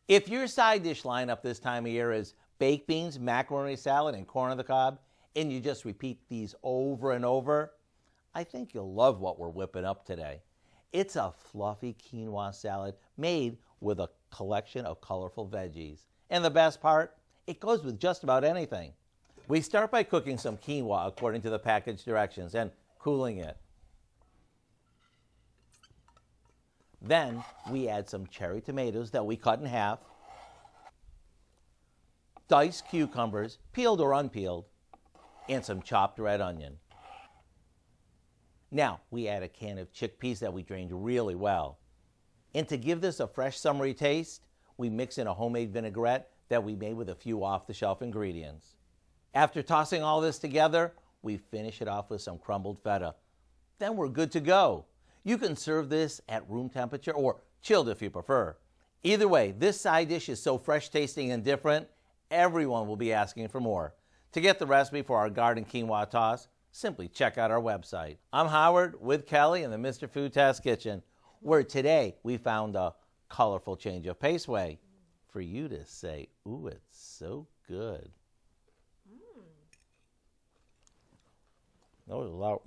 If your side dish lineup this time of year is baked beans, macaroni salad, and corn on the cob, and you just repeat these over and over, I think you'll love what we're whipping up today. It's a fluffy quinoa salad made with a collection of colorful veggies. And the best part, it goes with just about anything. We start by cooking some quinoa according to the package directions and cooling it. Then we add some cherry tomatoes that we cut in half, diced cucumbers, peeled or unpeeled, and some chopped red onion. Now we add a can of chickpeas that we drained really well. And to give this a fresh summery taste, we mix in a homemade vinaigrette that we made with a few off-the-shelf ingredients. After tossing all this together, we finish it off with some crumbled feta. Then we're good to go. You can serve this at room temperature or chilled if you prefer. Either way, this side dish is so fresh tasting and different, everyone will be asking for more. To get the recipe for our Garden Quinoa Toss, simply check out our website. I'm Howard with Kelly in the Mr. Food Test Kitchen, where today we found a colorful change of pace way for you to say, ooh, it's so good. That was a lot.